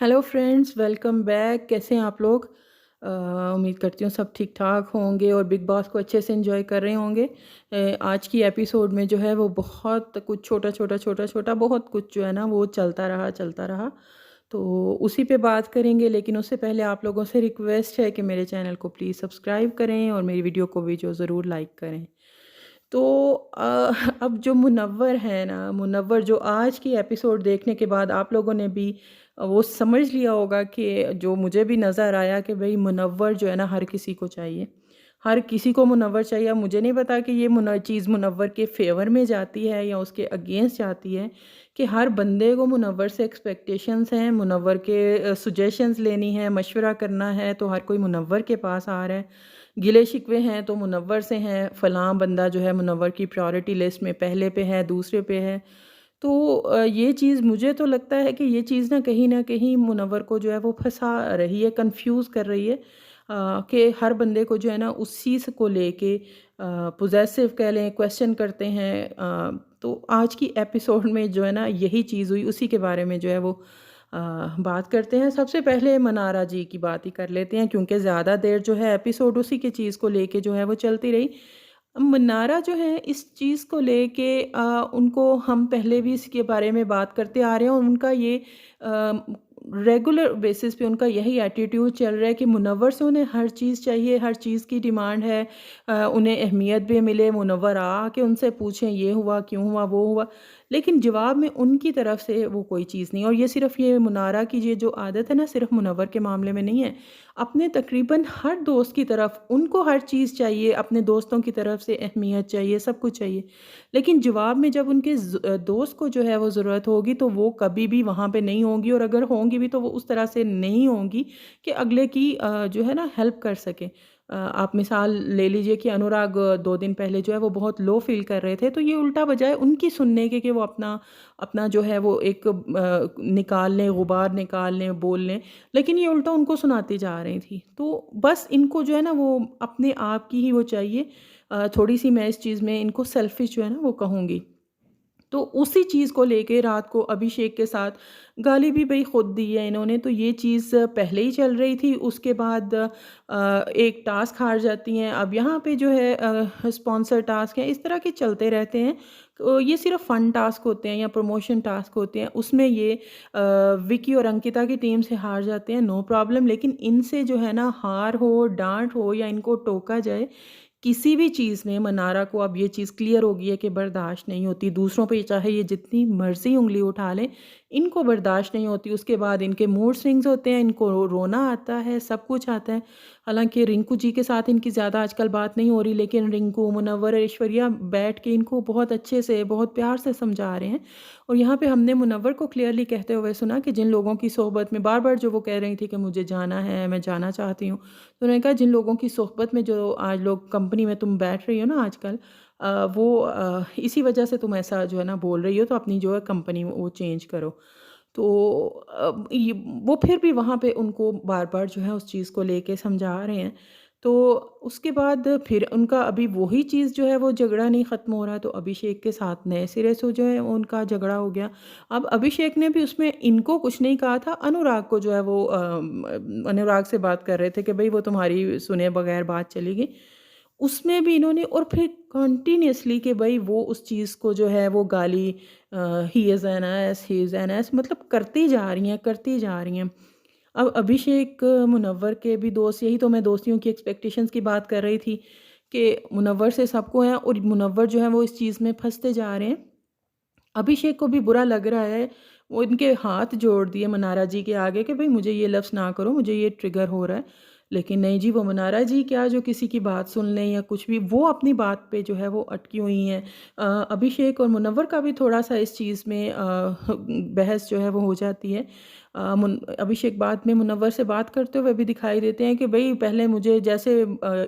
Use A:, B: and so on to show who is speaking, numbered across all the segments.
A: Hello friends, welcome back. कैसे हैं आप लोग? उम्मीद करती हूँ सब ठीक ठाक होंगे और बिग बॉस को अच्छे से एंजॉय कर रहे होंगे। आज की एपिसोड में जो है वो बहुत कुछ छोटा छोटा छोटा छोटा बहुत कुछ जो है ना वो चलता रहा। तो उसी पे बात करेंगे, लेकिन उससे पहले आप लोगों से रिक्वेस्ट है कि मेरे चैनल को प्लीज़ सब्सक्राइब करें और मेरी वीडियो को भी जो ज़रूर लाइक करें। तो अब जो मुनव्वर है ना, मुनव्वर जो आज की एपिसोड देखने के बाद आप लोगों ने भी वो समझ लिया होगा कि जो मुझे भी नज़र आया कि भाई मुनव्वर जो है ना हर किसी को चाहिए। हर किसी को मुनव्वर चाहिए। अब मुझे नहीं पता कि ये चीज़ मुनव्वर के फ़ेवर में जाती है या उसके अगेंस्ट जाती है, कि हर बंदे को मुनव्वर से एक्सपेक्टेशंस हैं, मुनव्वर के सजेशंस लेनी है, मशवरा करना है, तो हर कोई मुनव्वर के पास आ रहा है। गिले शिकवे हैं तो मुनव्वर से हैं, फ़लाँ बंदा जो है मुनव्वर की प्रायोरिटी लिस्ट में पहले पे है, दूसरे पे है। तो ये चीज़ मुझे तो लगता है कि ये चीज़ ना कहीं न कहीं मुनव्वर को जो है वो फँसा रही है, कन्फ्यूज़ कर रही है। कि हर बंदे को जो है ना उस चीज़ को लेके पॉसेसिव कह लें, क्वेश्चन करते हैं। तो आज की एपिसोड में जो है ना यही चीज़ हुई, उसी के बारे में जो है वो बात करते हैं। सबसे पहले मनारा जी की बात ही कर लेते हैं, क्योंकि ज़्यादा देर जो है एपिसोड उसी की चीज़ को लेके जो है वो चलती रही। मनारा जो है इस चीज़ को लेके उनको हम पहले भी इसके बारे में बात करते आ रहे हैं, और उनका ये रेगुलर बेसिस पे उनका यही एटीट्यूड चल रहा है कि मुनव्वर से उन्हें हर चीज़ चाहिए, हर चीज़ की डिमांड है। उन्हें अहमियत भी मिले, मुनव्वर आके उनसे पूछें ये हुआ, क्यों हुआ, वो हुआ, लेकिन जवाब में उनकी तरफ से वो कोई चीज़ नहीं। और ये सिर्फ़ ये मुनारा की ये जो आदत है ना, सिर्फ़ मुनव्वर के मामले में नहीं है, अपने तकरीबन हर दोस्त की तरफ उनको हर चीज़ चाहिए, अपने दोस्तों की तरफ से अहमियत चाहिए, सब कुछ चाहिए। लेकिन जवाब में जब उनके दोस्त को जो है वो ज़रूरत होगी तो वो कभी भी वहाँ पे नहीं होंगी, और अगर होंगी भी तो वो उस तरह से नहीं होंगी कि अगले की जो है ना हेल्प कर सकें। आप मिसाल ले लीजिए कि अनुराग 2 दिन पहले जो है वो बहुत लो फ़ील कर रहे थे, तो ये उल्टा बजाय उनकी सुनने के कि वो अपना अपना जो है वो एक निकाल लें, गुबार निकाल लें, बोल लें, लेकिन ये उल्टा उनको सुनाती जा रही थी। तो बस इनको जो है ना वो अपने आप की ही वो चाहिए। थोड़ी-सी मैं इस चीज़ में इनको सेल्फ़िश जो है ना वो कहूँगी। तो उसी चीज़ को लेके रात को अभिषेक के साथ गाली भी भई खुद दी है इन्होंने, तो ये चीज़ पहले ही चल रही थी। उसके बाद एक टास्क हार जाती हैं, अब यहाँ पे जो है स्पॉन्सर टास्क है, इस तरह के चलते रहते हैं। ये सिर्फ़ फ़न टास्क होते हैं या प्रमोशन टास्क होते हैं, उसमें ये विकी और अंकिता की टीम से हार जाते हैं, नो प्रॉब्लम। लेकिन इनसे जो है ना हार हो, डाँट हो या इनको टोका जाए, किसी भी चीज़ में मनारा को अब ये चीज़ क्लियर हो गई है कि बर्दाश्त नहीं होती। दूसरों पे चाहे ये जितनी मर्ज़ी उँगली उठा लें, इनको बर्दाश्त नहीं होती। उसके बाद इनके मूड स्विंग्स होते हैं, इनको रोना आता है, सब कुछ आता है। हालाँकि रिंकू जी के साथ इनकी ज़्यादा आजकल बात नहीं हो रही, लेकिन रिंकू, मुनव्वर, ऐश्वर्या बैठ के इनको बहुत अच्छे से, बहुत प्यार से समझा रहे हैं। और यहाँ पे हमने मुनव्वर को क्लियरली कहते हुए सुना कि जिन लोगों की सोहबत में बार-बार जो वो कह रही थी कि मुझे जाना है, मैं जाना चाहती हूँ। तो उन्होंने कहा जिन लोगों की सोहबत में जो आज लोग कंपनी में तुम बैठ रही हो ना आजकल, वो इसी वजह से तुम ऐसा जो है ना बोल रही हो, तो अपनी जो है कंपनी वो चेंज करो। तो ये वो फिर भी वहाँ पे उनको बार-बार जो है उस चीज़ को लेके समझा रहे हैं। तो उसके बाद फिर उनका अभी वही चीज़ जो है वो झगड़ा नहीं ख़त्म हो रहा, तो अभिषेक के साथ नए सिरे से जो है उनका झगड़ा हो गया। अब अभिषेक ने भी उसमें इनको कुछ नहीं कहा था, अनुराग को जो है वो अनुराग से बात कर रहे थे कि भई वो तुम्हारी सुने बगैर बात चलेगी। उसमें भी इन्होंने और फिर कंटिन्यूअसली कि भई वो उस चीज़ को जो है वो गाली he is an S, he is an S, मतलब करती जा रही हैं, करती जा रही हैं। अब अभिषेक मुनव्वर के भी दोस्त, यही तो मैं दोस्तियों की एक्सपेक्टेशंस की बात कर रही थी कि मुनव्वर से सबको है, और मुनव्वर जो है वो इस चीज़ में फँसते जा रहे हैं। अभिषेक को भी बुरा लग रहा है, वो इनके हाथ जोड़ दिए मनारा जी के आगे कि भई मुझे ये लफ़्ज़ ना करो, मुझे ये ट्रिगर हो रहा है। लेकिन नहीं जी, वो मनारा जी क्या जो किसी की बात सुन लें या कुछ भी, वो अपनी बात पे जो है वो अटकी हुई हैं। अभिषेक और मुनव्वर का भी थोड़ा-सा इस चीज़ में बहस जो है वो हो जाती है। अभिषेक बाद में मुनव्वर से बात करते हुए भी दिखाई देते हैं कि भई पहले मुझे जैसे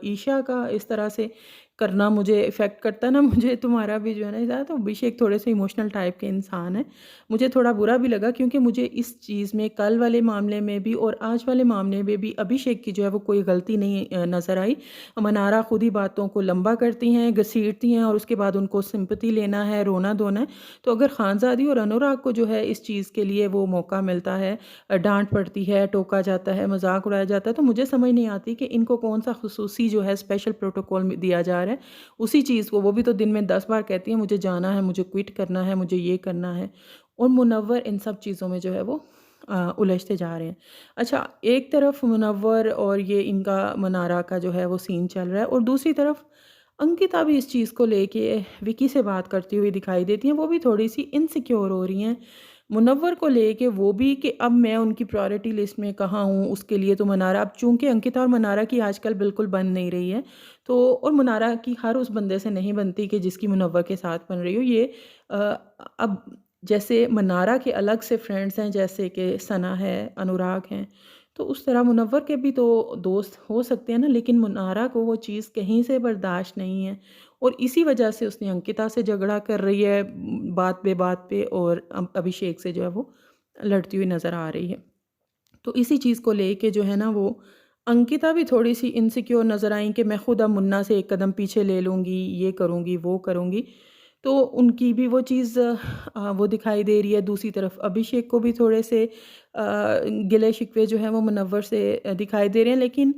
A: ईशा का इस तरह से करना मुझे इफ़ेक्ट करता है ना, मुझे तुम्हारा भी जो है ना ज़्यादा, तो अभिषेक थोड़े से इमोशनल टाइप के इंसान है। मुझे थोड़ा बुरा भी लगा क्योंकि मुझे इस चीज़ में कल वाले मामले में भी और आज वाले मामले में भी अभिषेक की जो है वो कोई गलती नहीं नज़र आई। मनारा खुद ही बातों को लंबा करती हैं, घसीटती हैं और उसके बाद उनको सिंपैथी लेना है, रोना-धोना है। तो अगर खानज़ादी और अनुराग को जो है इस चीज़ के लिए वो मौका मिलता है, डाँट पड़ती है, टोका जाता है, मज़ाक उड़ाया जाता है, तो मुझे समझ नहीं आती कि इनको कौन-सा ख़ुसूसी जो है स्पेशल प्रोटोकॉल में दिया जा रहा है। उसी चीज़ को वो भी तो दिन में 10 बार कहती हैं, मुझे जाना है, मुझे क्विट करना है, मुझे ये करना है, और मुनव्वर इन सब चीज़ों में जो है वो उलझते जा रहे हैं। अच्छा, एक तरफ मुनव्वर और ये इनका मनारा का जो है वो सीन चल रहा है, और दूसरी तरफ अंकिता भी इस चीज़ को लेके विकी से बात करती हुई दिखाई देती हैं। वो भी थोड़ी-सी इनसिक्योर हो रही हैं मुनव्वर को लेके, वो भी कि अब मैं उनकी प्रायोरिटी लिस्ट में कहाँ हूँ, उसके लिए तो मनारा, अब चूँकि अंकिता और मनारा की आजकल बिल्कुल बन नहीं रही है, तो और मनारा की हर उस बंदे से नहीं बनती कि जिसकी मुनव्वर के साथ बन रही हो। ये अ, अब जैसे मनारा के अलग से फ्रेंड्स हैं, जैसे कि सना है, अनुराग हैं, तो उस तरह मुनव्वर के भी तो दोस्त हो सकते हैं ना, लेकिन मुनारा को वो चीज़ कहीं से बर्दाश्त नहीं है, और इसी वजह से उसने अंकिता से झगड़ा कर रही है बात बेबात पे, और अभिषेक से जो है वो लड़ती हुई नज़र आ रही है। तो इसी चीज़ को लेके जो है ना वो अंकिता भी थोड़ी-सी इनसिक्योर नज़र आई कि मैं खुद अब मुन्ना से एक कदम पीछे ले लूँगी, ये करूँगी, वो करूँगी। तो उनकी भी वो चीज़ वो दिखाई दे रही है। दूसरी तरफ अभिषेक को भी थोड़े से गिले-शिकवे जो हैं वो मुनव्वर से दिखाई दे रहे हैं, लेकिन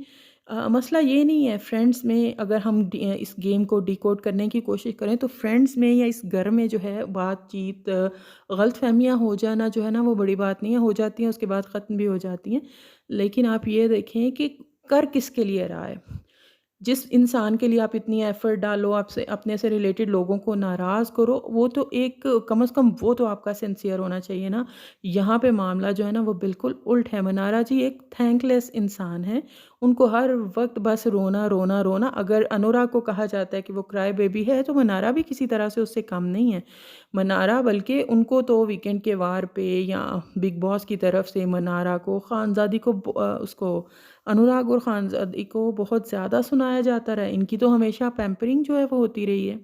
A: मसला ये नहीं है। फ्रेंड्स में अगर हम इस गेम को डिकोड करने की कोशिश करें, तो फ्रेंड्स में या इस घर में जो है बातचीत, गलतफ़हमियाँ हो जाना जो है ना वो बड़ी बात नहीं है, हो जाती हैं, उसके बाद ख़त्म भी हो जाती हैं। लेकिन आप ये देखें कि कर किसके लिए रहा है? जिस इंसान के लिए आप इतनी एफ़र्ट डालो, आपसे अपने से रिलेटेड लोगों को नाराज़ करो, वो तो एक कम से कम वो तो आपका सिंसियर होना चाहिए ना। यहाँ पे मामला जो है ना वो बिल्कुल उल्ट है। मनारा जी एक थैंकलेस इंसान हैं। उनको हर वक़्त बस रोना, रोना, रोना। अगर अनुराग को कहा जाता है कि वो क्राई बेबी है, तो मनारा भी किसी तरह से उससे कम नहीं है। मनारा बल्कि उनको तो वीकेंड के वार पे या बिग बॉस की तरफ से मनारा को, खानज़ादी को उसको अनुराग और खानज़ादी को बहुत ज़्यादा सुनाया जाता रहा है। इनकी तो हमेशा पैम्परिंग जो है वो होती रही है।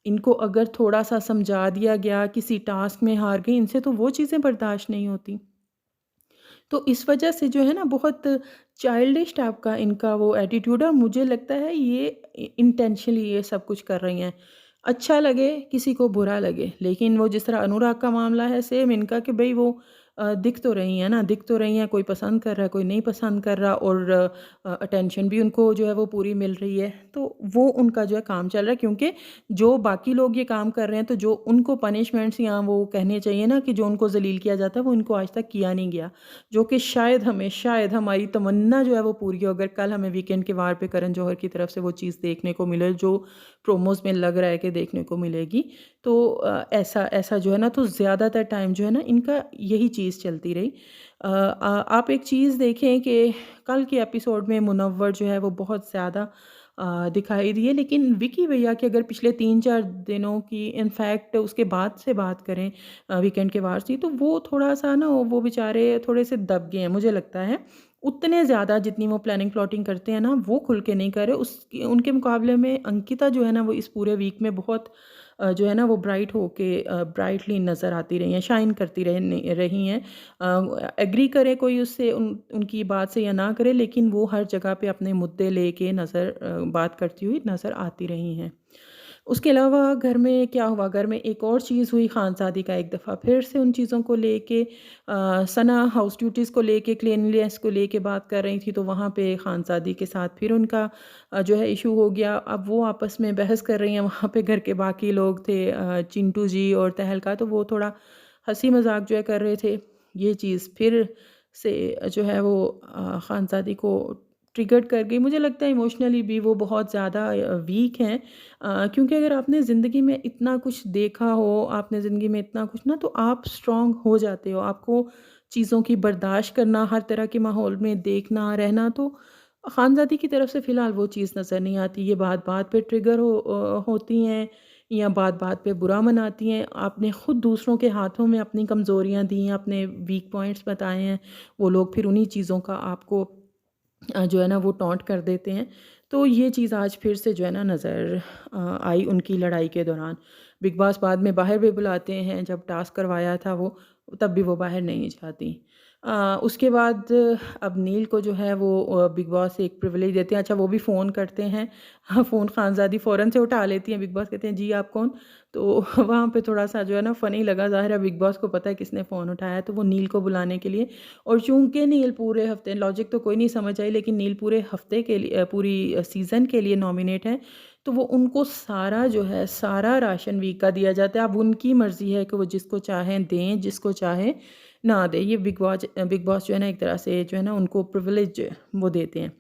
A: इनको अगर थोड़ा-सा समझा दिया गया, किसी टास्क में हार गई, इनसे तो वो चीज़ें बर्दाश्त नहीं होती। तो इस वजह से जो है ना बहुत चाइल्डिश टाइप का इनका वो एटीट्यूड है, और मुझे लगता है ये इंटेंशनली ये सब कुछ कर रही हैं। अच्छा लगे, किसी को बुरा लगे, लेकिन वो जिस तरह अनुराग का मामला है सेम इनका कि भई वो दिख तो रही हैं ना, दिख तो रही हैं, कोई पसंद कर रहा है, कोई नहीं पसंद कर रहा, और अटेंशन भी उनको जो है वो पूरी मिल रही है। तो वो उनका जो है काम चल रहा है, क्योंकि जो बाकी लोग ये काम कर रहे हैं, तो जो उनको पनिशमेंट्स या वो कहने चाहिए ना कि जो उनको ज़लील किया जाता है, वो इनको आज तक किया नहीं गया। जो कि शायद हमारी तमन्ना जो है वो पूरी हो, अगर कल हमें वीकेंड के वार पे करण जौहर की तरफ से वो चीज़ देखने को मिले जो प्रोमोज़ में लग रहा है कि देखने को मिलेगी। तो ऐसा ऐसा जो है ना, तो ज़्यादातर टाइम जो है ना इनका यही चीज़ चलती रही। आप एक चीज़ देखें कि कल के एपिसोड में मुनव्वर जो है वो बहुत ज़्यादा दिखाई दिए, लेकिन विकी भैया के अगर पिछले 3-4 दिनों की इनफैक्ट उसके बाद से बात करें, वीकेंड के वार से, तो वो थोड़ा-सा ना वो बेचारे थोड़े से दब गए हैं मुझे लगता है। उतने ज़्यादा जितनी वो प्लानिंग प्लॉटिंग करते हैं ना, वो खुल के नहीं कर रहे। उसके उनके मुकाबले में अंकिता जो है ना वो इस पूरे वीक में बहुत जो है ना वो ब्राइट होके ब्राइटली नज़र आती रही हैं, शाइन करती रही हैं। एग्री करे कोई उससे उनकी बात से या ना करे, लेकिन वो हर जगह पे अपने मुद्दे लेके बात करती हुई नज़र आती रही हैं। उसके अलावा घर में क्या हुआ, घर में एक और चीज़ हुई, खानज़ादी का एक दफ़ा फिर से उन चीज़ों को लेके सना हाउस ड्यूटीज़ को लेके, क्लीनलीनेस को लेके बात कर रही थी, तो वहाँ पे खानज़ादी के साथ फिर उनका जो है इशू हो गया। अब वो आपस में बहस कर रही हैं, वहाँ पे घर के बाकी लोग थे, चिंटू जी और तहलका, तो वो थोड़ा हँसी मज़ाक जो है कर रहे थे। ये चीज़ फिर से जो है वो खानज़ादी को ट्रिगर्ड कर गई। मुझे लगता है इमोशनली भी वो बहुत ज़्यादा वीक हैं, क्योंकि अगर आपने ज़िंदगी में इतना कुछ देखा हो, आपने ज़िंदगी में इतना कुछ ना, तो आप स्ट्रॉन्ग हो जाते हो। आपको चीज़ों की बर्दाश्त करना, हर तरह के माहौल में देखना, रहना, तो ख़ानज़ादी की तरफ से फ़िलहाल वो चीज़ नज़र नहीं आती। ये बात-बात पे ट्रिगर होती हैं, या बात-बात पे बुरा मनाती हैं। आपने खुद दूसरों के हाथों में अपनी कमज़ोरियाँ दी हैं, अपने वीक पॉइंट्स बताए हैं, वो लोग फिर उन्हीं चीज़ों का आपको जो है ना वो टॉन्ट कर देते हैं। तो ये चीज़ आज फिर से जो है ना नज़र आई उनकी लड़ाई के दौरान। बिग बॉस बाद में बाहर भी बुलाते हैं, जब टास्क करवाया था वो, तब भी वो बाहर नहीं जाती। उसके बाद अब नील को जो है वो बिग बॉस एक प्रिविलेज देते हैं। अच्छा, वो भी फ़ोन करते हैं। हाँ, फ़ोन खानज़ादी फ़ौरन से उठा लेती हैं। बिग बॉस कहते हैं जी आप कौन? तो वहाँ पे थोड़ा-सा जो है ना फ़नी लगा। ज़ाहिर है बिग बॉस को पता है किसने फ़ोन उठाया है, तो वो नील को बुलाने के लिए। और चूँकि नील पूरे हफ़्ते, लॉजिक तो कोई नहीं समझ आई, लेकिन नील पूरे हफ़्ते के लिए पूरी सीज़न के लिए नॉमिनेट हैं, तो वो उनको सारा जो है सारा राशन वीक का दिया जाता है। अब उनकी मर्ज़ी है कि वो जिसको चाहें दें, जिसको चाहें ना दें। ये बिग बॉस जो है ना एक तरह से जो है ना उनको प्रिविलेज वो देते हैं।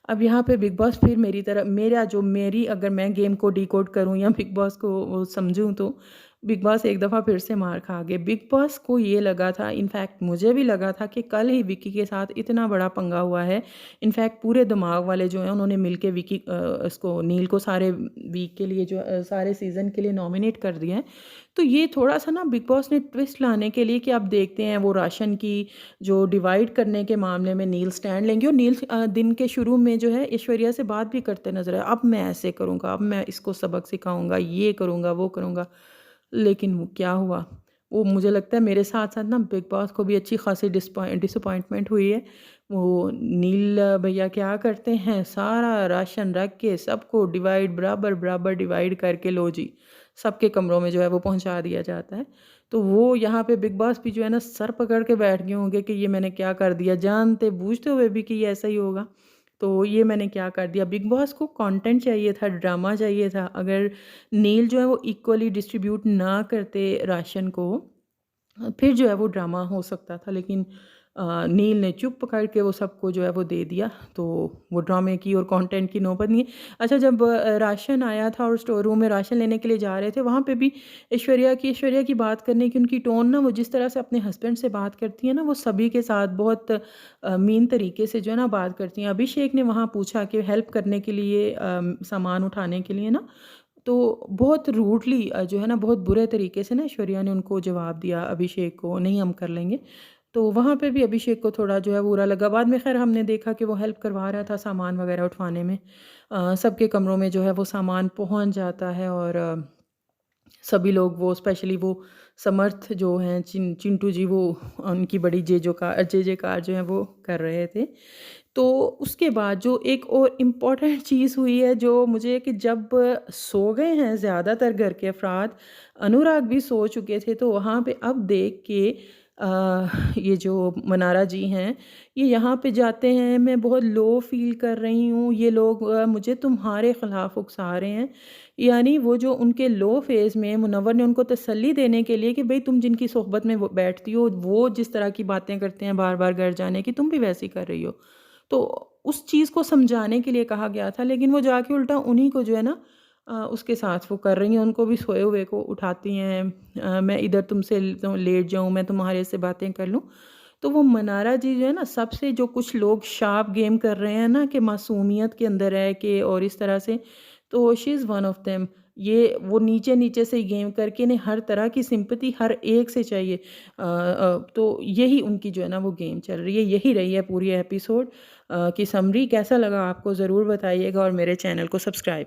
A: अब यहाँ पे बिग बॉस फिर मेरी अगर मैं गेम को डिकोड करूँ या बिग बॉस को वो समझूँ, तो बिग बॉस एक दफ़ा फिर से मार खा गए। बिग बॉस को ये लगा था, इनफैक्ट मुझे भी लगा था कि कल ही विक्की के साथ इतना बड़ा पंगा हुआ है। इनफैक्ट पूरे दिमाग वाले जो हैं उन्होंने मिलके इसको नील को सारे वीक के लिए सारे सीज़न के लिए नॉमिनेट कर दिया है। तो ये थोड़ा-सा ना बिग बॉस ने ट्विस्ट लाने के लिए कि अब देखते हैं वो राशन की जो डिवाइड करने के मामले में नील स्टैंड लेंगे। और नील दिन के शुरू में जो है ऐश्वर्या से बात भी करते नज़र आए, अब मैं ऐसे करूँगा, अब मैं इसको सबक सिखाऊँगा, ये करूँगा, वो करूँगा। लेकिन वो क्या हुआ? वो मुझे लगता है मेरे साथ-साथ ना बिग बॉस को भी अच्छी खासी डिसअपॉइंटमेंट हुई है। वो नील भैया क्या करते हैं, सारा राशन रख के सबको डिवाइड बराबर-बराबर डिवाइड करके लो जी, सबके कमरों में जो है वो पहुँचा दिया जाता है। तो वो यहाँ पे बिग बॉस भी जो है ना सर पकड़ के बैठ गए होंगे कि ये मैंने क्या कर दिया, जानते-बूझते हुए भी कि ये ऐसा ही होगा। तो ये मैंने क्या कर दिया। बिग बॉस को कंटेंट चाहिए था, ड्रामा चाहिए था। अगर नील जो है वो इक्वली डिस्ट्रीब्यूट ना करते राशन को, फिर जो है वो ड्रामा हो सकता था। लेकिन नील ने चुप पकड़ के वो सबको जो है वो दे दिया, तो वो ड्रामे की और कंटेंट की नौबत नहीं है। अच्छा, जब राशन आया था और स्टोर रूम में राशन लेने के लिए जा रहे थे, वहाँ पे भी ऐश्वर्या की बात करने की उनकी टोन ना, वो जिस तरह से अपने हस्बैंड से बात करती है ना, वो सभी के साथ बहुत मीन तरीके से जो है ना बात करती हैं। अभिषेक ने वहाँ पूछा कि हेल्प करने के लिए, सामान उठाने के लिए ना, तो बहुत रूडली जो है ना बहुत बुरे तरीके से ना ऐश्वर्या ने उनको जवाब दिया अभिषेक को, नहीं हम कर लेंगे। तो वहाँ पे भी अभिषेक को थोड़ा जो है बुरा लगा। बाद में ख़ैर हमने देखा कि वो हेल्प करवा रहा था सामान वग़ैरह उठवाने में। सबके कमरों में जो है वो सामान पहुँच जाता है। और सभी लोग वो स्पेशली वो समर्थ जो हैं चिंटू जी, वो उनकी बड़ी जय-जयकार जो है वो कर रहे थे। तो उसके बाद जो एक और इम्पॉर्टेंट चीज़ हुई है, जो मुझे कि जब सो गए हैं ज़्यादातर घर के अफ़राद, अनुराग भी सो चुके थे, तो वहाँ पे अब देख के ये जो मनारा जी हैं, ये यहाँ पे जाते हैं, मैं बहुत लो फ़ील कर रही हूँ, ये लोग मुझे तुम्हारे ख़िलाफ़ उकसा रहे हैं। यानी वो जो उनके लो फ़ेज़ में मुनव्वर ने उनको तसल्ली देने के लिए कि भई तुम जिनकी सोहबत में वो बैठती हो, वो जिस तरह की बातें करते हैं बार-बार घर जाने की, तुम भी वैसी कर रही हो। तो उस चीज़ को समझाने के लिए कहा गया था, लेकिन वो जाके उल्टा उन्हीं को जो है ना उसके साथ वो कर रही हैं, उनको भी सोए हुए को उठाती हैं। मैं इधर तुमसे लेट जाऊँ, मैं तुम्हारे से बातें कर लूँ। तो वो मनारा जी जो है ना, सबसे जो कुछ लोग शार्प गेम कर रहे हैं ना कि मासूमियत के अंदर है कि, और इस तरह से, तो she is one of them. ये वो नीचे-नीचे से गेम करके इन्हें हर तरह की सिंपैथी हर एक से चाहिए। तो यही उनकी जो है ना वो गेम चल रही है। यही रही है पूरी एपिसोड की समरी। कैसा लगा आपको ज़रूर बताइएगा और मेरे चैनल को सब्सक्राइब